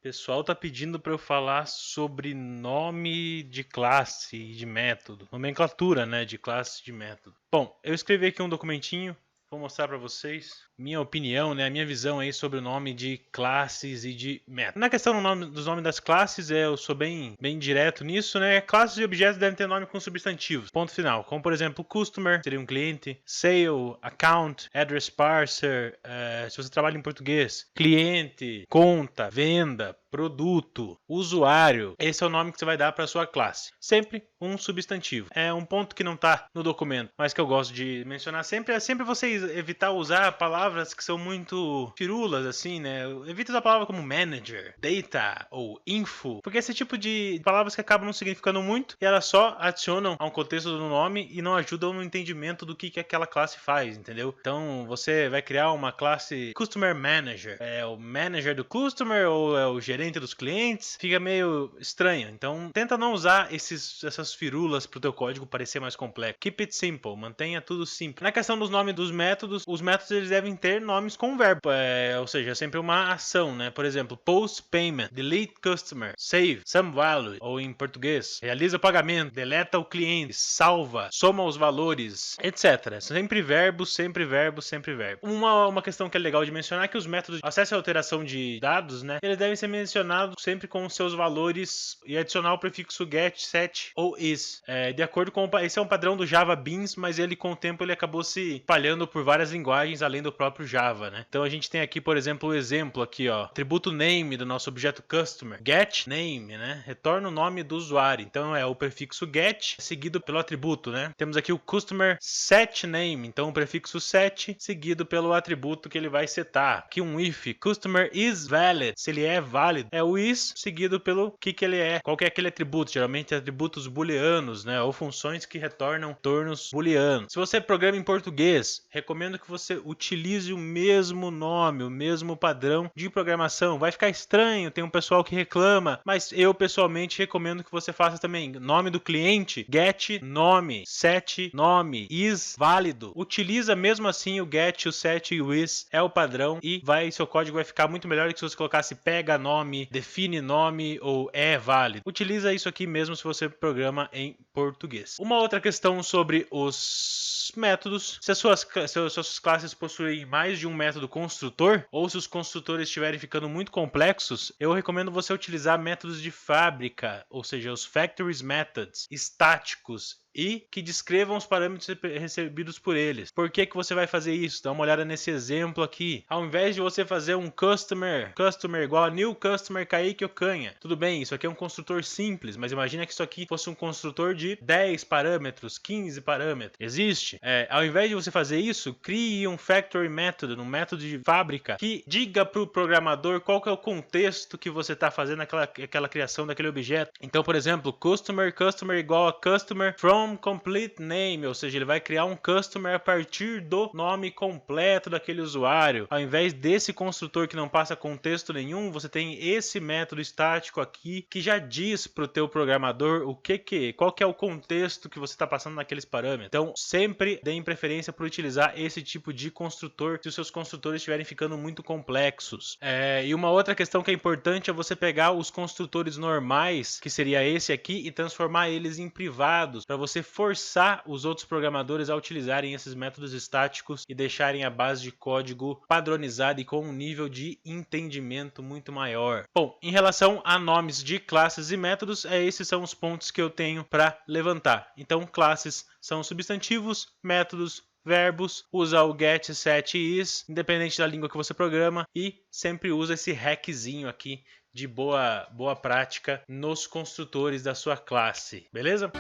Pessoal tá pedindo para eu falar sobre nome de classe e de método, nomenclatura, né, de classe e de método. Bom, eu escrevi aqui um documentinho, vou mostrar para vocês minha opinião, né, a minha visão aí sobre o nome de classes e de métodos. Na questão dos nomes das classes, eu sou bem direto nisso, né? Classes e objetos devem ter nome com substantivos. Ponto final. Como por exemplo, customer seria um cliente, sale, account, address parser, se você trabalha em português, cliente, conta, venda, produto, usuário. Esse é o nome que você vai dar para sua classe. Sempre um substantivo. É um ponto que não está no documento, mas que eu gosto de mencionar sempre. É sempre você evitar usar palavras que são muito firulas, assim, né? Evita usar palavras como manager, data ou info, porque esse tipo de palavras que acabam não significando muito e elas só adicionam a um contexto do nome e não ajudam no entendimento do que aquela classe faz, entendeu? Então você vai criar uma classe Customer Manager. É o manager do customer ou é o gerente dos clientes? Fica meio estranho. Então tenta não usar essas firulas para o teu código parecer mais complexo. Keep it simple. Mantenha tudo simples. Na questão dos nomes dos métodos, os métodos eles devem ter nomes com verbo. Ou seja, sempre uma ação, né? Por exemplo, post payment, delete customer, save, some value, ou em português, realiza o pagamento, deleta o cliente, salva, soma os valores, etc. Sempre verbos, sempre verbos, sempre verbo. Uma questão que é legal de mencionar é que os métodos de acesso e alteração de dados, né? Eles devem ser mencionados sempre com os seus valores e adicionar o prefixo get, set ou is. De acordo com esse é um padrão do Java Beans, mas ele com o tempo ele acabou se espalhando por várias linguagens além do próprio Java, né? Então a gente tem aqui, por exemplo, o exemplo aqui, ó, atributo name do nosso objeto customer, get name, né? Retorna o nome do usuário. Então é o prefixo get seguido pelo atributo, né? Temos aqui o customer set name, então o prefixo set seguido pelo atributo que ele vai setar. Aqui um if, customer is valid, se ele é válido, é o is seguido pelo que ele é, qual que é aquele atributo, geralmente atributos booleanos, né, ou funções que retornam retornos booleanos. Se você programa em português, recomendo que você utilize o mesmo nome, o mesmo padrão de programação. Vai ficar estranho, tem um pessoal que reclama, mas eu pessoalmente recomendo que você faça também. Nome do cliente, get nome, set nome, is válido. Utiliza mesmo assim o get, o set e o is, é o padrão e seu código vai ficar muito melhor do que se você colocasse pega nome, define nome ou é válido. Utiliza isso aqui mesmo se você programa em português. Uma outra questão sobre os métodos, se as suas classes possuem mais de um método construtor ou se os construtores estiverem ficando muito complexos, eu recomendo você utilizar métodos de fábrica, ou seja, os factories methods, estáticos e que descrevam os parâmetros recebidos por eles. Por que você vai fazer isso? Dá uma olhada nesse exemplo aqui. Ao invés de você fazer um customer igual a new customer Kaique Ocanha. Tudo bem, isso aqui é um construtor simples, mas imagina que isso aqui fosse um construtor de 10 parâmetros, 15 parâmetros. Existe? Ao invés de você fazer isso, crie um factory method, um método de fábrica que diga para o programador qual que é o contexto que você está fazendo aquela criação daquele objeto. Então, por exemplo, customer igual a customer from complete name, ou seja, ele vai criar um customer a partir do nome completo daquele usuário. Ao invés desse construtor que não passa contexto nenhum, você tem esse método estático aqui que já diz para o teu programador qual que é o contexto que você está passando naqueles parâmetros. Então, sempre deem preferência por utilizar esse tipo de construtor se os seus construtores estiverem ficando muito complexos. E uma outra questão que é importante é você pegar os construtores normais, que seria esse aqui, e transformar eles em privados, para você forçar os outros programadores a utilizarem esses métodos estáticos e deixarem a base de código padronizada e com um nível de entendimento muito maior. Bom, em relação a nomes de classes e métodos, esses são os pontos que eu tenho para levantar. Então, classes são substantivos, métodos, verbos, usa o get, set e is, independente da língua que você programa, e sempre usa esse hackzinho aqui de boa prática nos construtores da sua classe, beleza?